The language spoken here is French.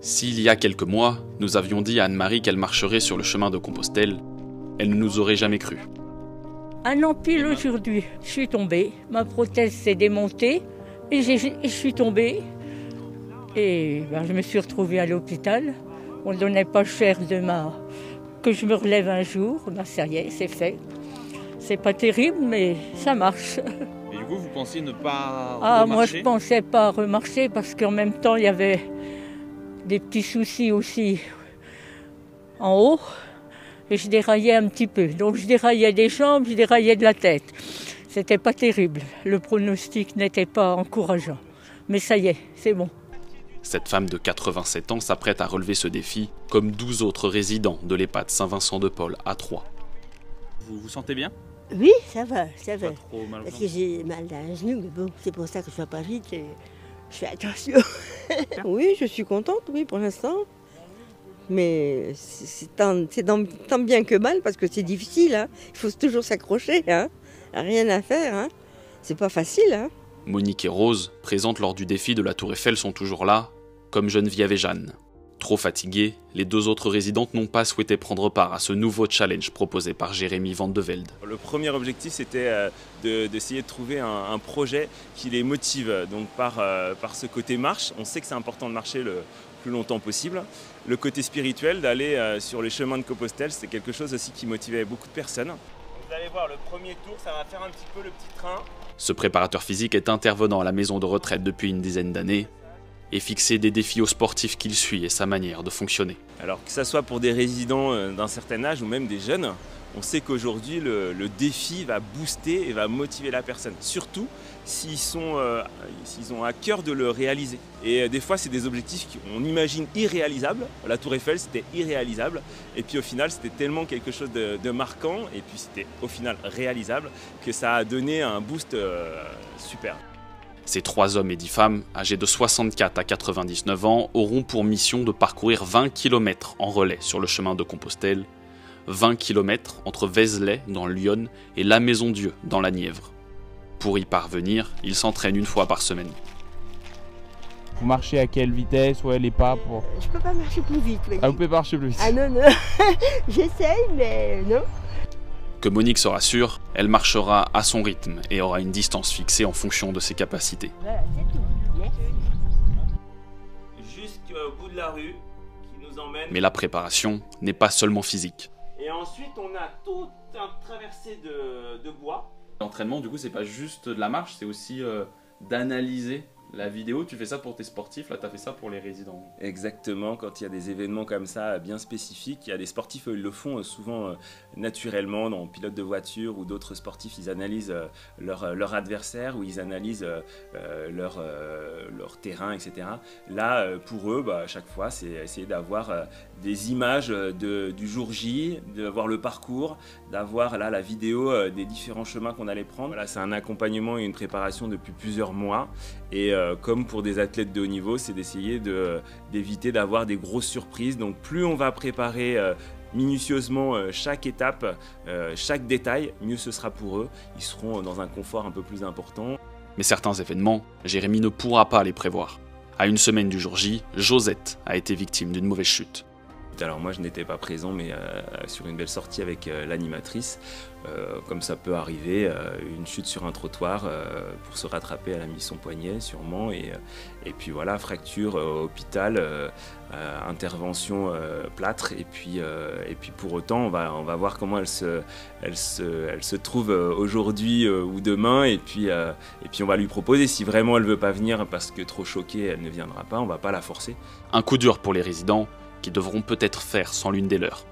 S'il y a quelques mois, nous avions dit à Anne-Marie qu'elle marcherait sur le chemin de Compostelle, elle ne nous aurait jamais cru. Un an pile aujourd'hui, je suis tombée, ma prothèse s'est démontée et je suis tombée. Et je me suis retrouvée à l'hôpital. On ne donnait pas cher que je me relève un jour. Ça y est, c'est fait. C'est pas terrible, mais ça marche. Et du coup, vous pensiez ne pas remarcher ? Moi je pensais pas remarcher parce qu'en même temps, il y avait des petits soucis aussi en haut. Et je déraillais un petit peu. Donc je déraillais des jambes, je déraillais de la tête. C'était pas terrible. Le pronostic n'était pas encourageant. Mais ça y est, c'est bon. Cette femme de 87 ans s'apprête à relever ce défi, comme 12 autres résidents de l'EHPAD Saint-Vincent-de-Paul à Troyes. Vous vous sentez bien ? Oui, ça va, ça va. Pas trop mal au Parce ventre. que j'ai mal dans un genou, mais bon, c'est pour ça que je ne vais pas vite. Et je fais attention. Oui, je suis contente, oui, pour l'instant. Mais c'est tant bien que mal parce que c'est difficile. Hein. Il faut toujours s'accrocher. Hein. Rien à faire. Hein. C'est pas facile. Hein. Monique et Rose, présentes lors du défi de la Tour Eiffel, sont toujours là, comme Geneviève et Jeanne. Trop fatiguées, les deux autres résidentes n'ont pas souhaité prendre part à ce nouveau challenge proposé par Jérémy Van de Velde. Le premier objectif, c'était d'essayer de trouver un projet qui les motive. Donc par ce côté marche, on sait que c'est important de marcher le plus longtemps possible. Le côté spirituel, d'aller sur les chemins de Compostelle, c'est quelque chose aussi qui motivait beaucoup de personnes. Vous allez voir, le premier tour, ça va faire un petit peu le petit train. Ce préparateur physique est intervenant à la maison de retraite depuis une dizaine d'années et fixer des défis aux sportifs qu'il suit et sa manière de fonctionner. Alors que ça soit pour des résidents d'un certain âge ou même des jeunes, on sait qu'aujourd'hui le défi va booster et va motiver la personne, surtout s'ils ont à cœur de le réaliser. Et des fois c'est des objectifs qu'on imagine irréalisables. La Tour Eiffel c'était irréalisable et puis au final c'était tellement quelque chose de marquant et puis c'était au final réalisable que ça a donné un boost super. Ces 3 hommes et 10 femmes, âgés de 64 à 99 ans, auront pour mission de parcourir 20 km en relais sur le chemin de Compostelle, 20 km entre Vézelay dans l'Yonne et La Maison-Dieu dans la Nièvre. Pour y parvenir, ils s'entraînent une fois par semaine. Vous marchez à quelle vitesse? Ouais, les pas pour... Je peux pas marcher plus vite. Oui. Ah, vous pouvez pas marcher plus vite? Ah non, non. J'essaye, mais non. Que Monique se rassure, elle marchera à son rythme et aura une distance fixée en fonction de ses capacités. Voilà, c'est tout. Merci. Jusqu'au bout de la rue qui nous emmène. Mais la préparation n'est pas seulement physique. Et ensuite on a tout un traversé de bois. L'entraînement, du coup, c'est pas juste de la marche, c'est aussi d'analyser la vidéo. Tu fais ça pour tes sportifs, là tu as fait ça pour les résidents. Exactement, quand il y a des événements comme ça bien spécifiques, il y a des sportifs, ils le font souvent naturellement, dans pilote de voiture ou d'autres sportifs, ils analysent leur adversaire ou ils analysent leur terrain, etc. Là, pour eux, à chaque fois, c'est essayer d'avoir des images du jour J, d'avoir le parcours, d'avoir là la vidéo des différents chemins qu'on allait prendre. Là, c'est un accompagnement et une préparation depuis plusieurs mois. Et comme pour des athlètes de haut niveau, c'est d'essayer d'éviter d'avoir des grosses surprises. Donc plus on va préparer minutieusement chaque étape, chaque détail, mieux ce sera pour eux. Ils seront dans un confort un peu plus important. Mais certains événements, Jérémy ne pourra pas les prévoir. À une semaine du jour J, Josette a été victime d'une mauvaise chute. Alors moi je n'étais pas présent, mais sur une belle sortie avec l'animatrice, comme ça peut arriver, une chute sur un trottoir pour se rattraper, elle a mis son poignet sûrement, et puis voilà, fracture, hôpital, intervention plâtre, et puis pour autant on va voir comment elle se trouve aujourd'hui ou demain, et puis on va lui proposer, si vraiment elle veut pas venir parce que trop choquée elle ne viendra pas, on va pas la forcer. Un coup dur pour les résidents, qui devront peut-être faire sans l'une des leurs.